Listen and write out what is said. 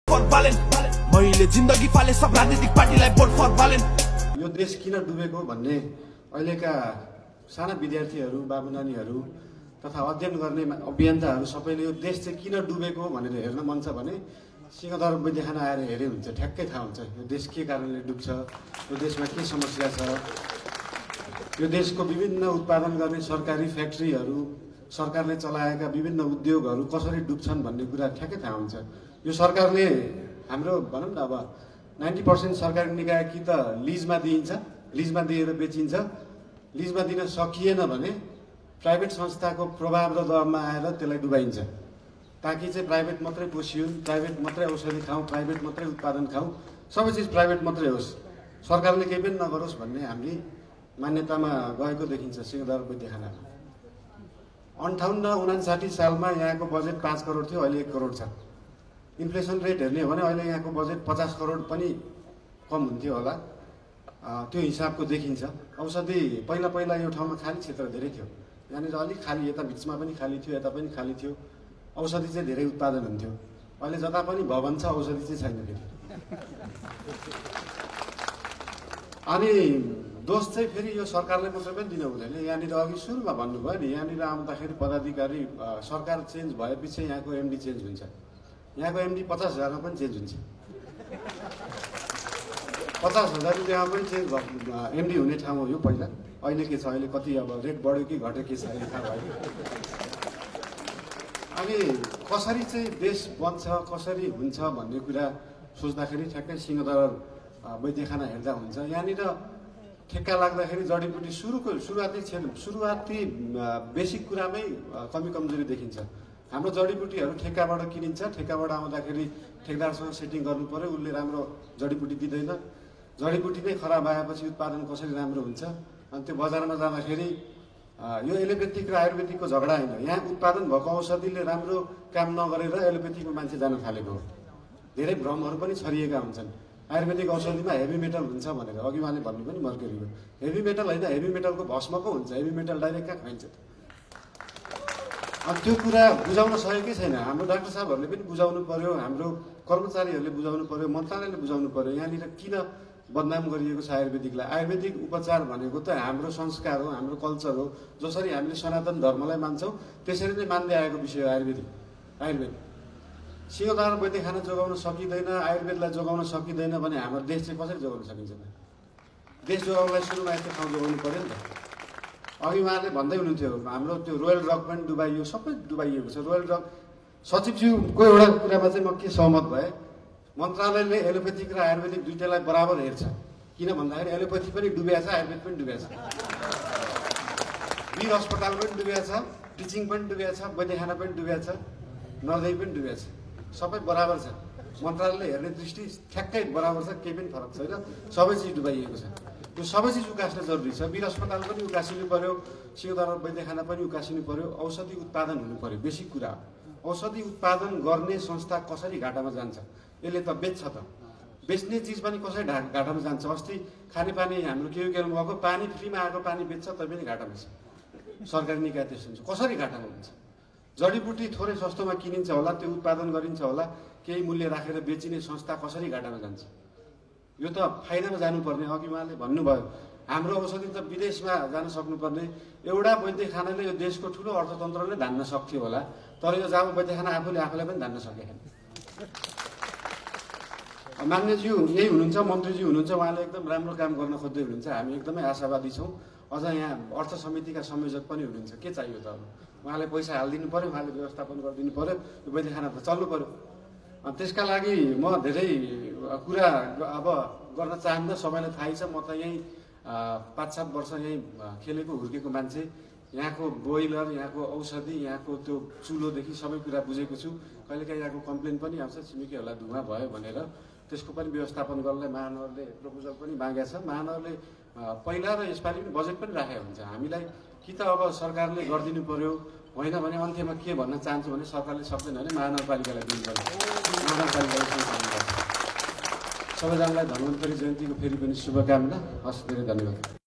For Balen मैले जिन्दगी फाले सब राजनीतिक पार्टीलाई भोट फर बालेन। यो देश किन डुबेको भन्ने अहिलेका साना विद्यार्थीहरू बाबु नानीहरू तथा अध्ययन गर्ने अभियन्ताहरू सबैले यो देश चाहिँ किन डुबेको भनेर हेर्न मन छ भने सिंहदरबार वैद्यखाना आएर हेरे हुन्छ, ठ्याक्कै थाहा हुन्छ यो देश के कारणले डुब्छ, यो देशमा के समस्या छ, यो देशको विभिन्न उत्पादन गर्ने सरकारी फ्याक्ट्रीहरू, सरकारले चलाएका विभिन्न उद्योगहरू कसरी डुब्छन् भन्ने कुरा ठ्याक्कै थाहा हुन्छ। यो सरकारले हाम्रो भनौँ न अब 90% सरकारी निकाय कि त लिजमा दिइन्छ, लिजमा दिएर बेचिन्छ, लिजमा दिन सकिएन भने प्राइभेट संस्थाको प्रभाव र दबावमा आएर त्यसलाई डुबाइन्छ ताकि चाहिँ प्राइभेट मात्रै पोसियोस्, प्राइभेट मात्रै औषधि खाउँ, प्राइभेट मात्रै उत्पादन खाउँ, सबै चिज प्राइभेट मात्रै होस्, सरकारले केही पनि नगरोस् भन्ने हामी मान्यतामा गएको देखिन्छ। सिंहदरबार वैद्यखानामा 58-59 सालमा यहाँको बजेट 5 करोड थियो, अहिले 1 करोड छ। इन्फ्लेसन रेट हेर्ने हो भने अहिले यहाँको बजेट 50 करोड पनि कम हुन्थ्यो होला, त्यो हिसाबको देखिन्छ। औषधि पहिला यो ठाउँमा खाली क्षेत्र धेरै थियो, यहाँनिर अलिक खाली, यता बिचमा पनि खाली थियो, यता पनि खाली थियो, औषधि चाहिँ धेरै उत्पादन हुन्थ्यो। अहिले जता पनि भवन छ औषधि चाहिँ छैन फेरि। अनि दोष चाहिँ फेरि यो सरकारले मात्रै पनि दिन हुँदैन। यहाँनिर अघि सुरुमा भन्नुभयो नि, यहाँनिर आउँदाखेरि पदाधिकारी सरकार चेन्ज भएपछि यहाँको एमडी चेन्ज हुन्छ, यहाँको एमडी 50,000मा पनि चेन्ज हुन्छ, 50,000 रुपियाँमा पनि चेन्ज एमडी हुने ठाउँ हो यो पहिला। अहिले के छ, अहिले कति अब रेट बढ्यो कि घट्यो के छ थाहा भयो। अनि कसरी चाहिँ देश बन्छ, कसरी हुन्छ भन्ने कुरा सोच्दाखेरि ठ्याक्कै सिंहदरबार वैद्यखाना हेर्दा हुन्छ। यहाँनिर ठेक्का लाग्दाखेरि जडीबुटी सुरुवाती बेसिक कुरामै कमी कमजोरी देखिन्छ। हाम्रो जडीबुटीहरू ठेक्काबाट किनिन्छ, ठेक्काबाट आउँदाखेरि ठेकदारसँग सेटिङ गर्नु पर्यो, उसले राम्रो जडीबुटी दिँदैन, जडीबुटी नै खराब आएपछि उत्पादन कसरी राम्रो हुन्छ। अनि त्यो बजारमा जाँदाखेरि यो एलोपेथिक र आयुर्वेदिकको झगडा होइन, यहाँ उत्पादन भएको औषधिले राम्रो काम नगरेर एलोपेथिकमा मान्छे जान थालेको हो। धेरै भ्रमहरू पनि छरिएका हुन्छन्। आयुर्वेदिक औषधिमा हेभी मेटल हुन्छ भनेर अघि उहाँले भन्नु पनि मर्केरी हो। हेभी मेटल होइन, हेभी मेटलको भस्म पो हुन्छ, हेभी मेटल डाइरेक्ट कहाँ खाइन्छ त। अनि त्यो कुरा बुझाउन सकेकै छैन। हाम्रो डाक्टर साहबहरूले पनि बुझाउनु पर्यो, हाम्रो कर्मचारीहरूले बुझाउनु पर्यो, मन्त्रालयले बुझाउनु पर्यो यहाँनिर किन बदनाम गरिएको छ आयुर्वेदिकलाई। आयुर्वेदिक उपचार भनेको त हाम्रो संस्कार हो, हाम्रो कल्चर हो। जसरी हामीले सनातन धर्मलाई मान्छौँ त्यसरी नै मान्दै आएको विषय हो आयुर्वेद। सिंहदरबार वैद्यखाना जोगाउन सकिँदैन, आयुर्वेदलाई जोगाउन सकिँदैन भने हाम्रो देश चाहिँ कसरी जोगाउन सकिन्छ त। देश जोगाउनलाई सुरुमा यस्तो ठाउँ जोगाउनु पर्यो नि त। अघि उहाँले भन्दै हुनुहुन्थ्यो हाम्रो त्यो रोयल ड्रग पनि डुबाइयो, सबै डुबाइएको छ। रोयल ड्रग सचिवज्यूको एउटा कुरामा चाहिँ म के सहमत भएँ, मन्त्रालयले एलोपेथिक र आयुर्वेदिक दुईटालाई बराबर हेर्छ। किन भन्दाखेरि एलोपेथी पनि डुबेको छ, आयुर्वेद पनि डुबेको छ, वीर अस्पताल पनि डुबेको छ, टिचिङ पनि डुबेको छ, वैद्यखाना पनि डुबेको छ, नर्दै पनि डुबेको छ, सबै बराबर छ। मन्त्रालयले हेर्ने दृष्टि ठ्याक्कै बराबर छ, केही पनि फरक छैन, सबै चिज डुबाइएको छ। त्यो सबै चिज उकास्न जरुरी छ। वीर अस्पताल पनि उकासिनु पर्यो, सिंहदरबार वैद्यखाना पनि उकासिनु पर्यो, औषधि उत्पादन हुनु पर्यो, बेसिक कुरा हो। औषधि उत्पादन गर्ने संस्था कसरी घाटामा जान्छ, यसले त बेच्छ त, बेच्ने चिज पनि कसरी घाटामा जान्छ। अस्ति खानेपानी हाम्रो के भएको पानी फ्रीमा आएको पानी बेच्छ तै पनि घाटामा छ, सरकारी निकाय त्यस्तो हुन्छ, कसरी घाटामा हुन्छ। जडीबुटी थोरै सस्तोमा किनिन्छ होला, त्यो उत्पादन गरिन्छ होला, केही मूल्य राखेर बेचिने संस्था कसरी घाटामा जान्छ। यो त फाइदामा जानुपर्ने। अघि उहाँले भन्नुभयो हाम्रो औषधि त विदेशमा जान सक्नुपर्ने। एउटा वैद्यखानाले यो देशको ठुलो अर्थतन्त्रले धान्न सक्थ्यो होला, तर यो जब वैद्यखाना आफूलाई पनि धान्न सकेन। मान्यज्यू यही हुनुहुन्छ, मन्त्रीज्यू हुनुहुन्छ, उहाँले एकदम राम्रो काम गर्न खोज्दै हुनुहुन्छ, हामी एकदमै आशावादी छौँ। अझ यहाँ अर्थ समितिका संयोजक पनि हुनुहुन्छ, के चाहियो त अब उहाँले पैसा हालिदिनु पर्यो, उहाँले व्यवस्थापन गरिदिनु पर्यो, यो वैद्यखाना त चल्नु पर्यो। त्यसका लागि म धेरै कुरा अब गर्न चाहन्न, सबैलाई थाहै छ। म त यहीँ 5-7 वर्ष यहीँ खेलेको हुर्केको मान्छे, यहाँको बोइलर, यहाँको औषधि, यहाँको त्यो चुलोदेखि सबै कुरा बुझेको छु। कहिलेकाहीँ यहाँको कम्प्लेन पनि आउँछ, छिमेकीहरूलाई धुवा भयो भनेर, त्यसको पनि व्यवस्थापन गर्नलाई महानगरले प्रपोजल पनि मागेको छ। महानगरले पहिला र यसपालि पनि बजेट पनि राखेको हुन्छ। हामीलाई कि त अब सरकारले गरिदिनु पर्यो, होइन भने अन्त्यमा के भन्न चाहन्छु भने सरकारले सक्दैन भने महानगरपालिकालाई दिनु पर्यो, महानगरपालिकाले सञ्चालन गर्छ। सबैजनालाई धन्वन्तरी जयन्तीको फेरि पनि शुभकामना। हस्, धेरै धन्यवाद।